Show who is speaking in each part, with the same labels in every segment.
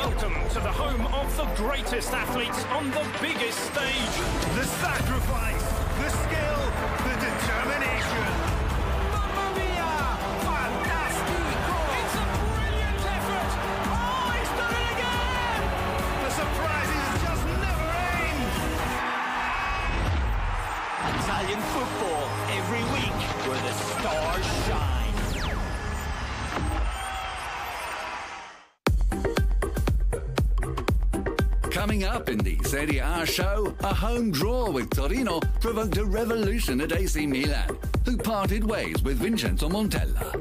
Speaker 1: Welcome to the home of the greatest athletes on the biggest stage.
Speaker 2: The sacrifice, the skill, the determination.
Speaker 1: Mamma mia! Fantastico! It's a brilliant effort! Oh, he's done it again!
Speaker 2: The surprises just never end.
Speaker 3: Italian football every week where the stars shine.
Speaker 4: Coming up in the Serie A show, a home draw with Torino provoked a revolution at AC Milan, who parted ways with Vincenzo Montella.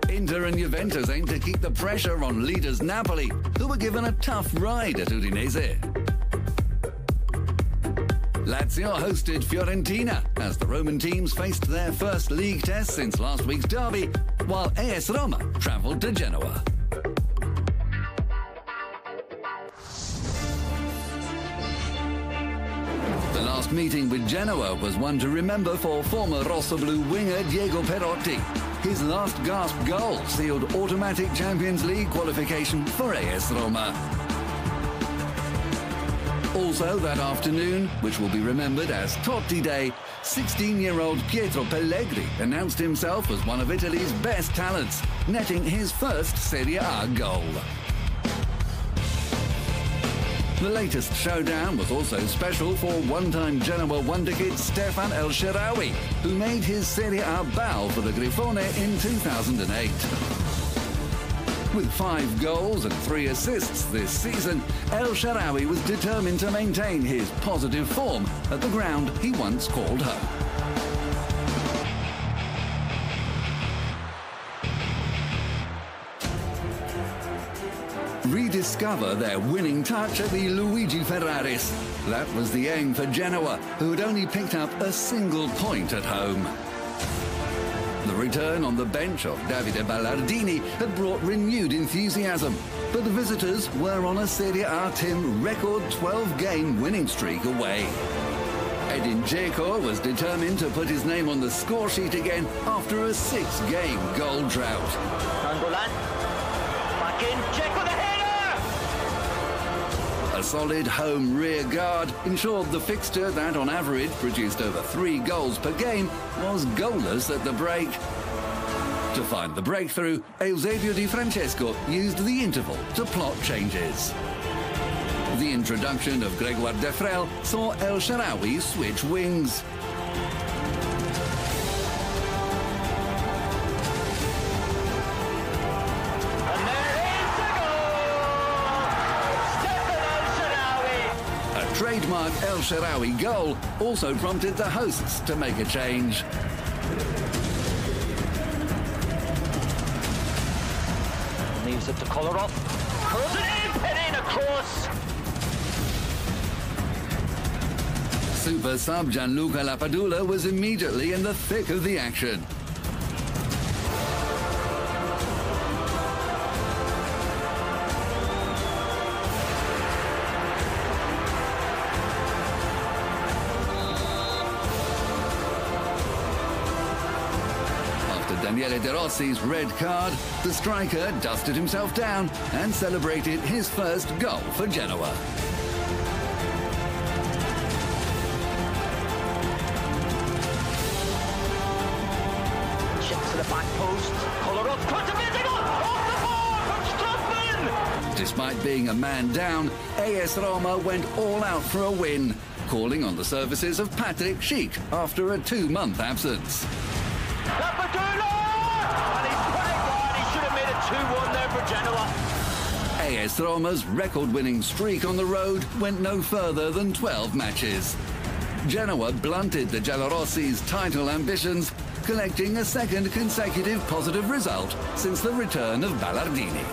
Speaker 4: Inter and Juventus aim to keep the pressure on leaders Napoli, who were given a tough ride at Udinese. Lazio hosted Fiorentina as the Roman teams faced their first league test since last week's derby, while AS Roma travelled to Genoa. The last meeting with Genoa was one to remember for former Rosso-Blu winger Diego Perotti. His last gasp goal sealed automatic Champions League qualification for AS Roma. Also that afternoon, which will be remembered as Totti Day, 16-year-old Pietro Pellegrini announced himself as one of Italy's best talents, netting his first Serie A goal. The latest showdown was also special for one-time Genoa wonderkid Stefan El Shaarawy, who made his Serie A bow for the Grifone in 2008. With 5 goals and 3 assists this season, El Shaarawy was determined to maintain his positive form at the ground he once called home. Rediscover their winning touch at the Luigi Ferraris. That was the aim for Genoa, who had only picked up a single point at home. The return on the bench of Davide Ballardini had brought renewed enthusiasm, but the visitors were on a Serie A team record 12-game winning streak away. Edin Dzeko was determined to put his name on the score sheet again after a 6-game goal drought.
Speaker 3: Nangolan, back in, Dzeko the header!
Speaker 4: A solid home rear guard ensured the fixture that on average produced over 3 goals per game was goalless at the break. To find the breakthrough, Eusebio Di Francesco used the interval to plot changes. The introduction of Grégoire Defrel saw El Shaarawy switch wings. Trademark El Shaarawy goal also prompted the hosts to make a change.
Speaker 3: Leaves it to Kolarov. Curls it in, Perin across.
Speaker 4: Super sub Gianluca Lapadula was immediately in the thick of the action. Daniele De Rossi's red card, the striker dusted himself down and celebrated his first goal for Genoa.
Speaker 3: Chip to the back post. Kolarov contributing off the bar from Strutman!
Speaker 4: Despite being a man down, AS Roma went all out for a win, calling on the services of Patrick Schick after a 2-month absence.
Speaker 3: Lapadula! And he's put it wide. He should have made it 2-1 there for Genoa.
Speaker 4: AS Roma's record-winning streak on the road went no further than 12 matches. Genoa blunted the Giallorossis' title ambitions, collecting a second consecutive positive result since the return of Ballardini.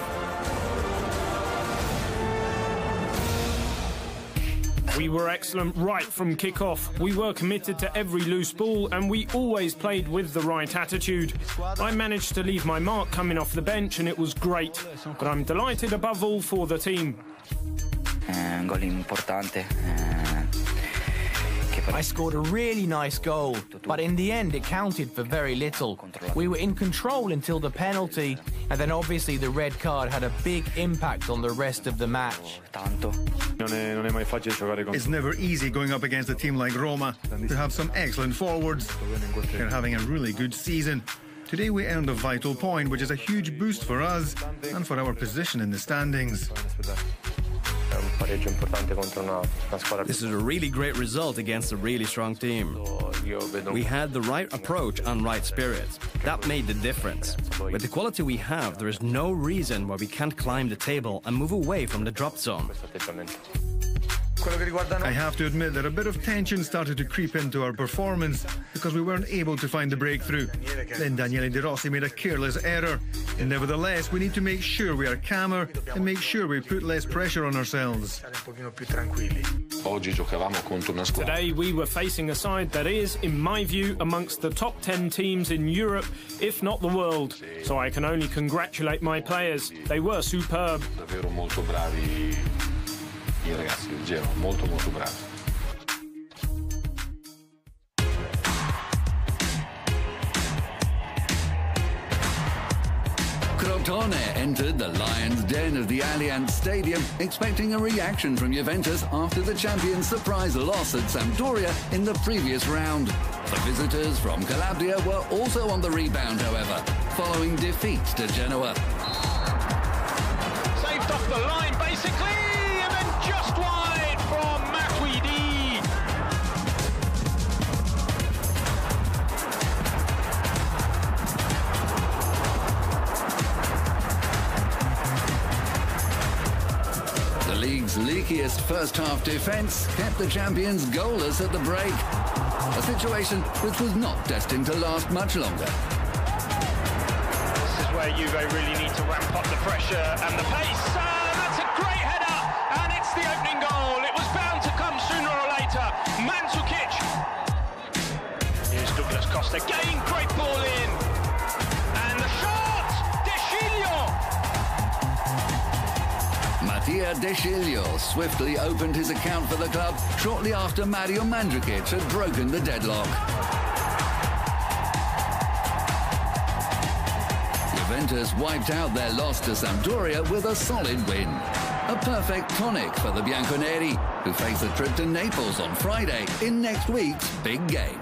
Speaker 1: We were excellent right from kick-off. We were committed to every loose ball and we always played with the right attitude. I managed to leave my mark coming off the bench and it was great. But I'm delighted above all for the team.
Speaker 5: Un gol importante che I scored a really nice goal, but in the end it counted for very little. We were in control until the penalty, and then obviously the red card had a big impact on the rest of the match.
Speaker 2: It's never easy going up against a team like Roma, who have some excellent forwards. They're having a really good season. Today we earned a vital point, which is a huge boost for us and for our position in the standings.
Speaker 6: This is a really great result against a really strong team. We had the right approach and right spirit. That made the difference. With the quality we have, there is no reason why we can't climb the table and move away from the drop zone.
Speaker 2: I have to admit that a bit of tension started to creep into our performance because we weren't able to find the breakthrough. Then Daniele De Rossi made a careless error. And nevertheless, we need to make sure we are calmer and make sure we put less pressure on ourselves.
Speaker 1: Today we were facing a side that is, in my view, amongst the top 10 teams in Europe, if not the world. So I can only congratulate my players. They were superb.
Speaker 7: Ragazzi del Genoa, molto bravi.
Speaker 4: Crotone entered the Lions' Den of the Allianz Stadium, expecting a reaction from Juventus after the champions' surprise loss at Sampdoria in the previous round. The visitors from Calabria were also on the rebound, however, following defeat to Genoa.
Speaker 3: Saved off the line, basically. Just wide from Matuidi.
Speaker 4: The league's leakiest first-half defence kept the champions goalless at the break, a situation which was not destined to last much longer.
Speaker 3: This is where Juve really need to ramp up the pressure and the pace. That's a great header, and it's the opening goal. It was bound to come sooner or later. Mandzukic. Here's Douglas Costa again, great ball in. And the shot, De Sciglio.
Speaker 4: Mattia De Sciglio swiftly opened his account for the club shortly after Mario Mandzukic had broken the deadlock. Juventus wiped out their loss to Sampdoria with a solid win. A perfect tonic for the Bianconeri, who face a trip to Naples on Friday in next week's big game.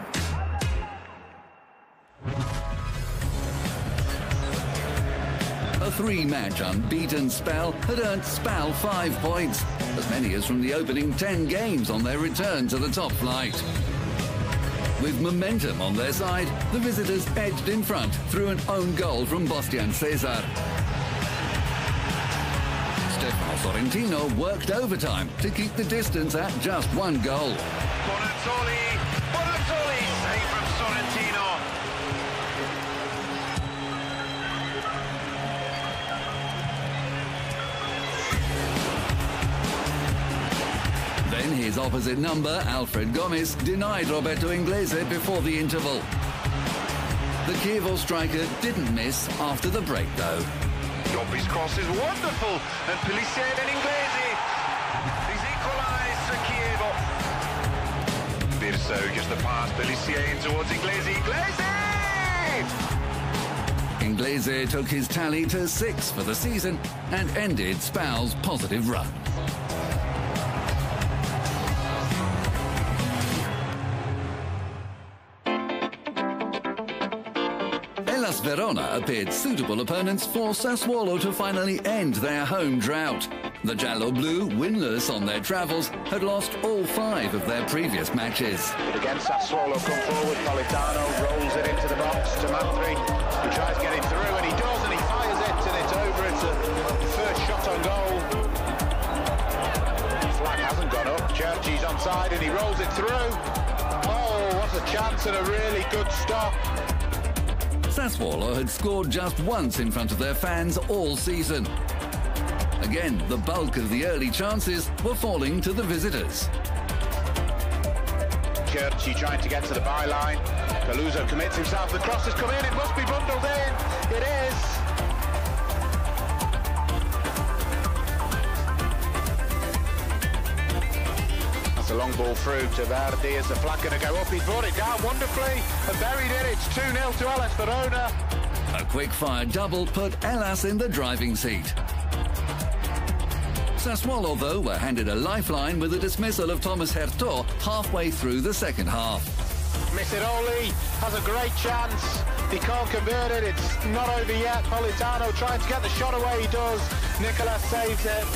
Speaker 4: A three-match unbeaten spell had earned Spal 5 points, as many as from the opening 10 games on their return to the top flight. With momentum on their side, the visitors edged in front through an own goal from Bostian Cesar. Stefano Sorrentino worked overtime to keep the distance at just one goal.
Speaker 2: Bonazzoli, save from Sorrentino.
Speaker 4: Then his opposite number, Alfred Gomez, denied Roberto Inglese before the interval. The Chievo striker didn't miss after the break, though.
Speaker 2: Gobbi's cross is wonderful, and Pellissier and Inglese. He's equalised for Chievo. Birso just the pass, Pellissier in towards Inglese.
Speaker 4: Inglese took his tally to 6 for the season and ended Spal's positive run. Hellas Verona appeared suitable opponents for Sassuolo to finally end their home drought. The Giallo-Blu, winless on their travels, had lost all 5 of their previous matches.
Speaker 3: Again, Sassuolo come forward. Politano rolls it into the box to Mantri. He tries to get it through, and he does, and he fires it, and it's over. It's a first shot on goal. Flag hasn't gone up. Cherchi's onside, and he rolls it through. Oh, what a chance and a really good stop.
Speaker 4: Sassuolo had scored just once in front of their fans all season. Again, the bulk of the early chances were falling to the visitors.
Speaker 3: Cherchi trying to get to the byline. Caluso commits himself. The cross has come in. It must be bundled in. It is. That's a
Speaker 8: Long ball through to Verdi. Is the flag going to go up? He's brought it down wonderfully and buried it. It's 2-0 to Hellas Verona.
Speaker 4: A quick-fire double put Hellas in the driving seat. Sassuolo, though, were handed a lifeline with the dismissal of Thomas Herto halfway through the second half.
Speaker 8: Misiroli has a great chance. He can't convert it. It's not over yet. Politano trying to get the shot away. He does. Nicolas saves it.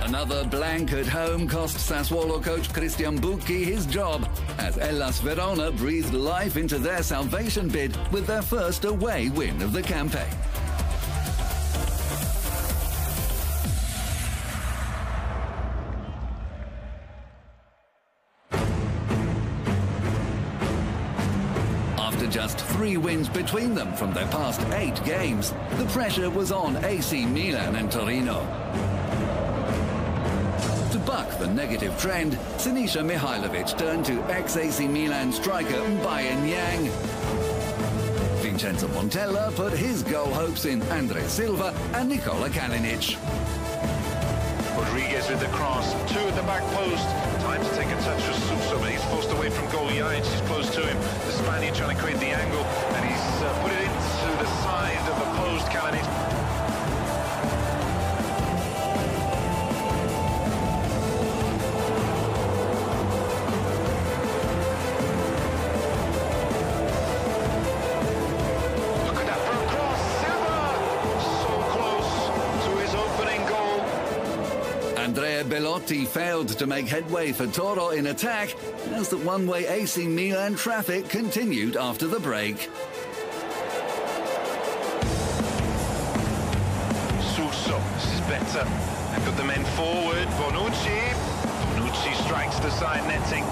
Speaker 4: Another blank at home cost Sassuolo coach Cristian Bucchi his job, as Hellas Verona breathed life into their salvation bid with their first away win of the campaign. After just 3 wins between them from their past 8 games, the pressure was on AC Milan and Torino. To buck the negative trend, Sinisa Mihajlovic turned to ex-AC Milan striker Mbaye Niang. Vincenzo Montella put his goal hopes in Andre Silva and Nikola Kalinic.
Speaker 9: Rodriguez with the cross, 2 at the back post. Time to take a touch for Suso, but he's forced away from goal. Yajic is close to him. The Spaniard trying to create the angle, and he's put it into the side of the post. Kalinic.
Speaker 4: Belotti failed to make headway for Toro in attack as the one-way AC Milan traffic continued after the break.
Speaker 9: Suso, this is better. They've got the men forward. Bonucci strikes the side netting.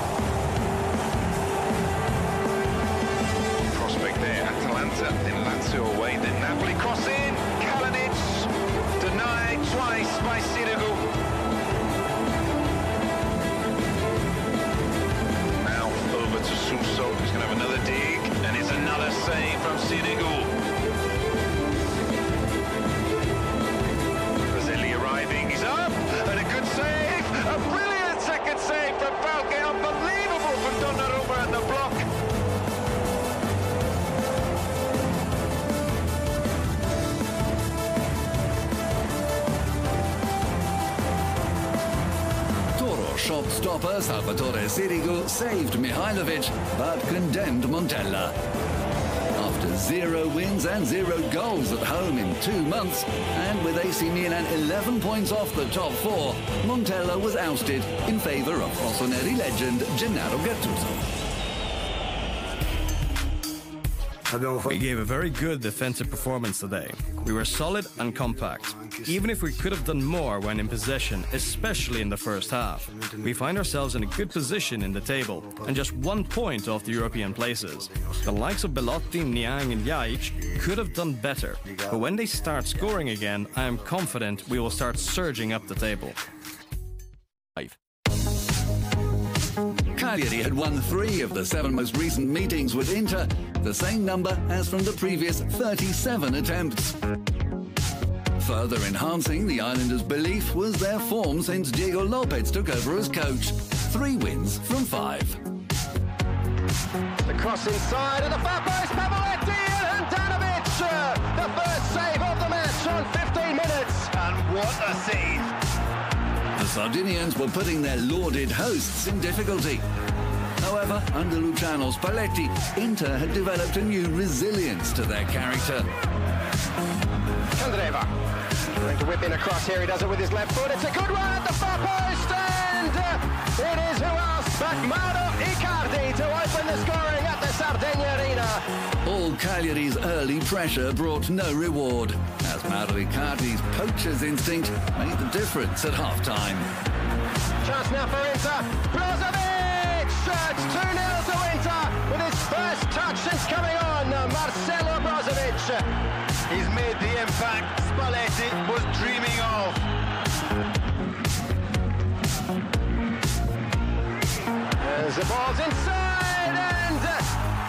Speaker 9: Prospect there. Atalanta, then Lazio away, then Napoli cross in. Kalinic denied twice by Sirigu. To Suso, who's going to have another dig, and it's another save from Sirigu. Roselli arriving, he's up, and a good save, a brilliant second save from Falke, unbelievable from Donnarumma at the block.
Speaker 4: Shot stopper Salvatore Sirigu saved Mihajlovic, but condemned Montella. After 0 wins and 0 goals at home in 2 months, and with AC Milan 11 points off the top 4, Montella was ousted in favour of Rossoneri legend Gennaro Gattuso.
Speaker 6: We gave a very good defensive performance today. We were solid and compact, even if we could have done more when in possession, especially in the first half. We find ourselves in a good position in the table, and just 1 point off the European places. The likes of Belotti, Niang and Yajic could have done better, but when they start scoring again, I am confident we will start surging up the table.
Speaker 4: Cagliari had won 3 of the 7 most recent meetings with Inter, the same number as from the previous 37 attempts. Further enhancing the Islanders' belief was their form since Diego Lopez took over as coach. 3 wins from 5.
Speaker 8: The cross inside of the far post, Pavoletti and Handanovic! The first save of the match on 15 minutes. And what a save!
Speaker 4: The Sardinians were putting their lauded hosts in difficulty. However, under Luciano Spalletti, Inter had developed a new resilience to their character.
Speaker 8: Candreva trying to whip in across here. He does it with his left foot. It's a good one at the far post, and it is who else but Mauro Icardi to open the scoring at the Sardinia Arena.
Speaker 4: All Cagliari's early pressure brought no reward, as Mauro Icardi's poacher's instinct made the difference at half-time.
Speaker 8: Chance now for Inter. Brozovic! It's 2-0 to Inter with his first touch since coming on. Marcelo Brozovic.
Speaker 9: He's made the impact Spalletti was dreaming of.
Speaker 8: As the ball's inside, and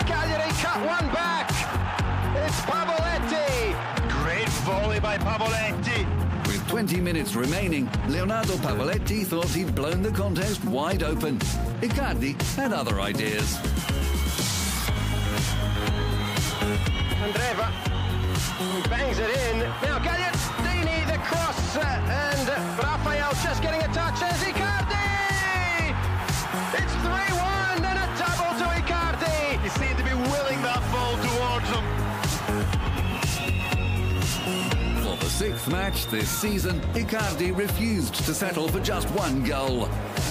Speaker 8: Cagliari cut one back. It's Pavoletti.
Speaker 9: Great volley by Pavoletti.
Speaker 4: With With 20 minutes remaining, Leonardo Pavoletti thought he'd blown the contest wide open. Icardi had other ideas.
Speaker 8: Andreva bangs it in. Now Gagliardini, the cross, and Raphael just getting a touch. There's Icardi! It's 3-1 and a double to Icardi.
Speaker 9: He seemed to be willing that ball towards him.
Speaker 4: For the sixth match this season, Icardi refused to settle for just one goal.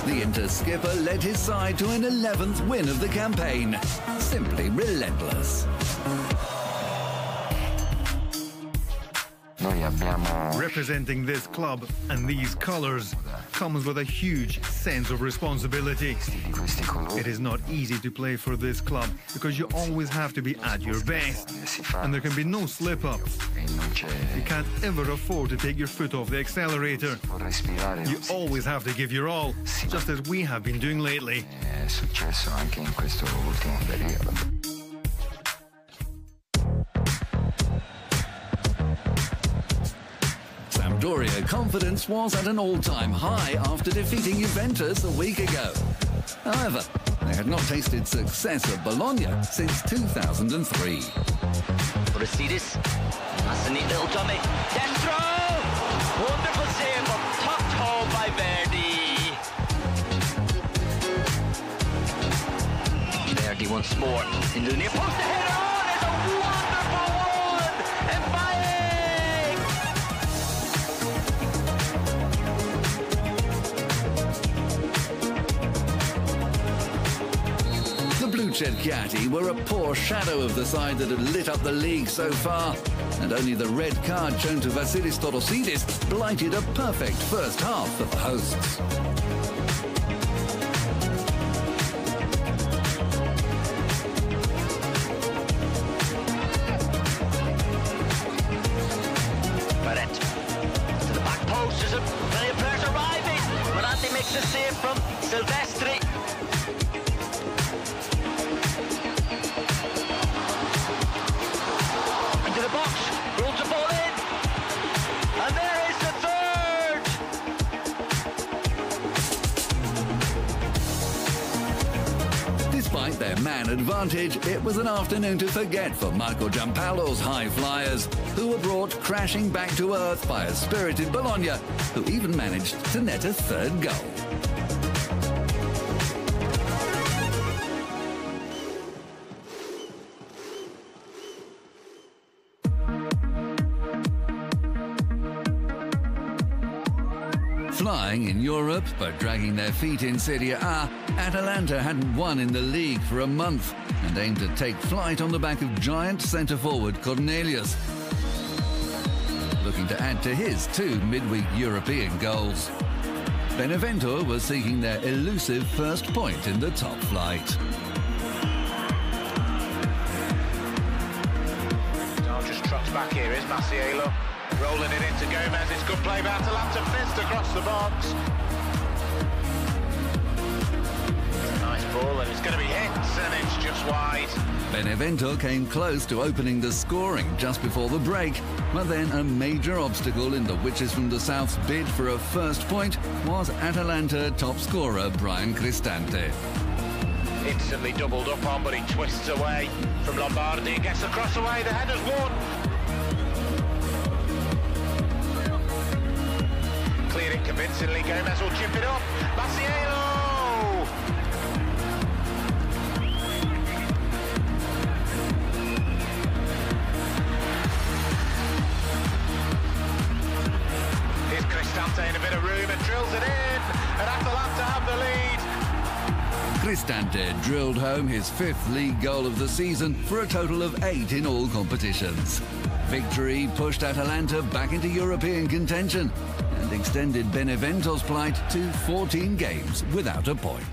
Speaker 4: The Inter skipper led his side to an 11th win of the campaign. Simply relentless.
Speaker 2: Representing this club and these colours comes with a huge sense of responsibility. It is not easy to play for this club because you always have to be at your best and there can be no slip-ups. You can't ever afford to take your foot off the accelerator. You always have to give your all, just as we have been doing lately.
Speaker 4: Sampdoria confidence was at an all-time high after defeating Juventus a week ago. However, they had not tasted success at Bologna since 2003.
Speaker 10: Brisidis, that's a neat little dummy. Dentro! Wonderful save, but tucked home by Verdi. Verdi once more into the near post. The header on is a wonderful one! And
Speaker 4: The Blue Cerchiati were a poor shadow of the side that had lit up the league so far, and only the red card shown to Vasilis Torosidis blighted a perfect first half for the hosts.
Speaker 10: Barrett to the back post. There's a brilliant pressure arriving. Morante makes the save from Silvestri. Into the box, rolls the ball in, and there is the third.
Speaker 4: Despite their man advantage, it was an afternoon to forget for Marco Giampaolo's high flyers, who were brought crashing back to earth by a spirited Bologna, who even managed to net a third goal. Flying in Europe, but dragging their feet in Serie A, Atalanta hadn't won in the league for a month and aimed to take flight on the back of giant centre-forward Cornelius, looking to add to his 2 midweek European goals. Benevento was seeking their elusive first point in the top flight.
Speaker 9: Just trots back here, is Masiello. Rolling it into Gomez, it's good play by Atalanta, missed across the box. Nice ball, and it's going to be hit, and it's just wide.
Speaker 4: Benevento came close to opening the scoring just before the break, but then a major obstacle in the Witches from the South's bid for a first point was Atalanta top scorer Brian Cristante.
Speaker 9: Instantly doubled up on, but he twists away from Lombardi and gets the cross away, the header's won. Cleared it convincingly, Gomez will chip it up. Masiello! Here's Cristante in a bit of room and drills it in, and Atalanta have the lead.
Speaker 4: Cristante drilled home his 5th league goal of the season for a total of 8 in all competitions. Victory pushed Atalanta back into European contention and extended Benevento's plight to 14 games without a point.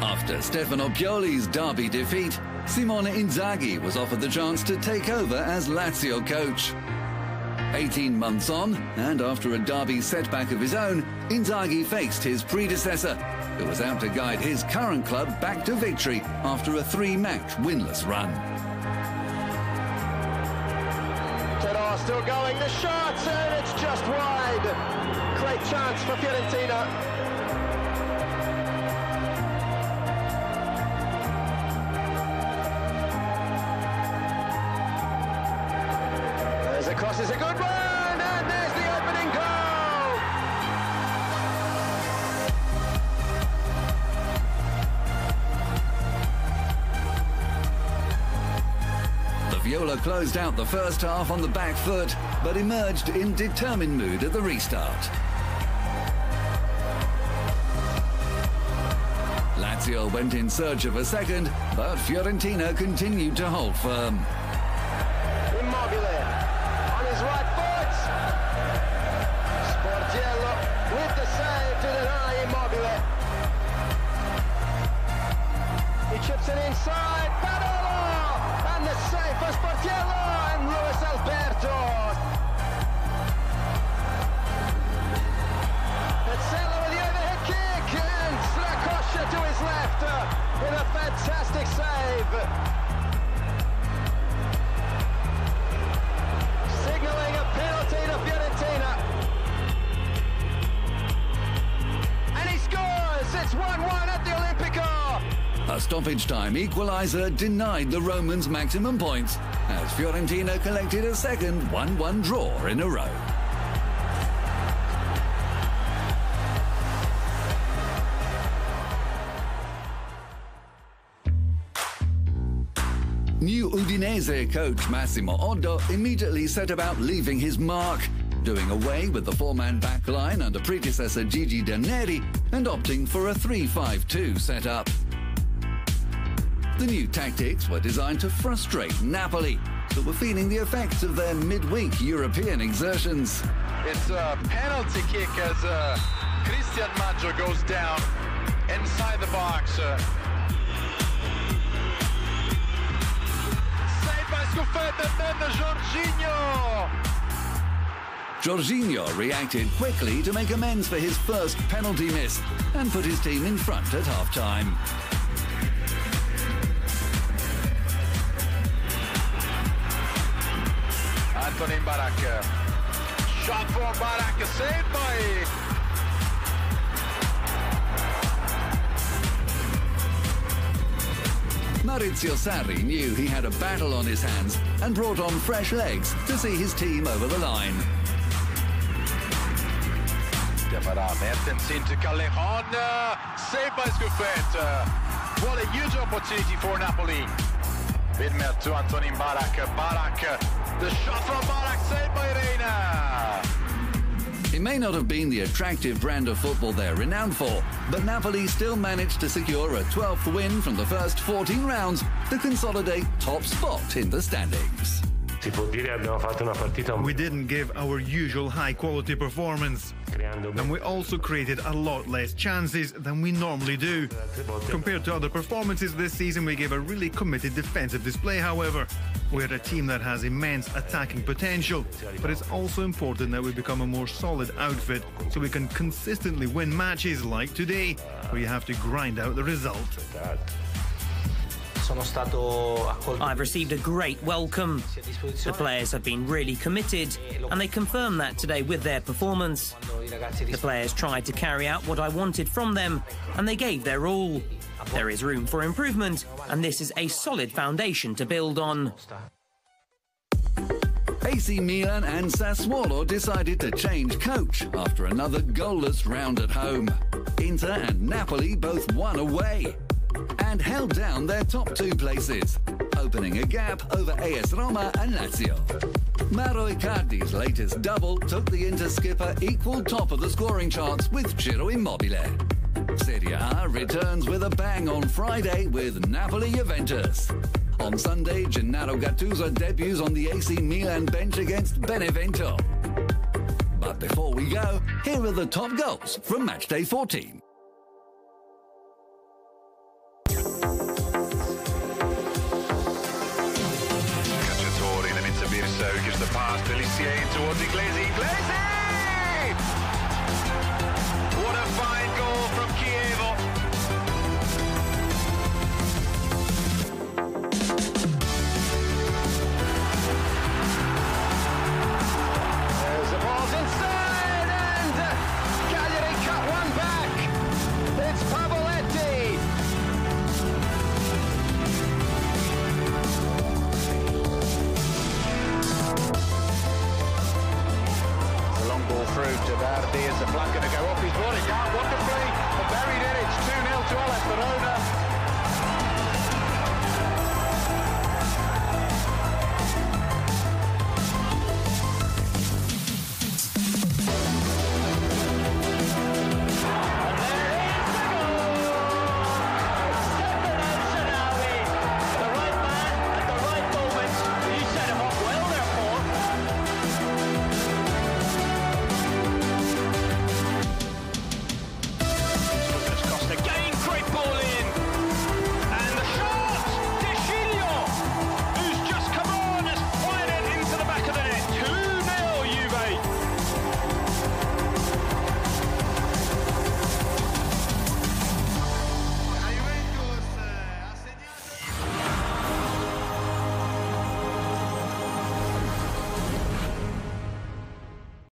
Speaker 4: After Stefano Pioli's derby defeat, Simone Inzaghi was offered the chance to take over as Lazio coach. 18 months on, and after a derby setback of his own, Inzaghi faced his predecessor, who was out to guide his current club back to victory after a 3-match winless run.
Speaker 8: Però still going, the shot, and it's just wide. Great chance for Fiorentina. There's a cross, it's a good one, and there's the opening goal.
Speaker 4: The Viola closed out the first half on the back foot, but emerged in determined mood at the restart. Lazio went in search of a second, but Fiorentina continued to hold firm.
Speaker 8: Immobile on his right foot. Sportiello with the save to deny Immobile. He chips it inside. Barolo! And the save for Sportiello and Luis Alberto. Pezzella with the overhead kick and Strakosha to his left with a fantastic save. Signaling a penalty to Fiorentina. And he scores! It's 1-1 at the Olimpico.
Speaker 4: A stoppage-time equaliser denied the Romans maximum points as Fiorentina collected a second 1-1 draw in a row. New Udinese coach Massimo Oddo immediately set about leaving his mark, doing away with the four-man back line under predecessor Gigi Danieri and opting for a 3-5-2 setup. The new tactics were designed to frustrate Napoli, who were feeling the effects of their midweek European exertions.
Speaker 9: It's a penalty kick as Christian Maggio goes down inside the box. Saved by Scuffetta and then Jorginho.
Speaker 4: Jorginho reacted quickly to make amends for his first penalty miss and put his team in front at half-time.
Speaker 9: Antonin Barak. Shot for Barak, saved by...
Speaker 4: Maurizio Sarri knew he had a battle on his hands and brought on fresh legs to see his team over the line.
Speaker 9: Diabara, Mertens into Callejon, saved by Scuffet. What a huge opportunity for Napoli. Widmer to Antonin Barak. Barak, the shot from Barak, saved by Reina.
Speaker 4: It may not have been the attractive brand of football they're renowned for, but Napoli still managed to secure a 12th win from the first 14 rounds to consolidate top spot in the standings.
Speaker 2: We didn't give our usual high-quality performance, and we also created a lot less chances than we normally do. Compared to other performances this season, we gave a really committed defensive display, however. We're a team that has immense attacking potential, but it's also important that we become a more solid outfit so we can consistently win matches like today, where you have to grind out the result.
Speaker 11: I've received a great welcome. The players have been really committed, and they confirmed that today with their performance. The players tried to carry out what I wanted from them, and they gave their all. There is room for improvement, and this is a solid foundation to build on.
Speaker 4: AC Milan and Sassuolo decided to change coach after another goalless round at home. Inter and Napoli both won away and held down their top two places, opening a gap over AS Roma and Lazio. Mauro Icardi's latest double took the Inter skipper equal top of the scoring charts with Ciro Immobile. Serie A returns with a bang on Friday with Napoli-Juventus. On Sunday, Gennaro Gattuso debuts on the AC Milan bench against Benevento. But before we go, here are the top goals from matchday 14.
Speaker 9: Gives the pass to Lissier towards Iglesi. Iglesi! What a fine goal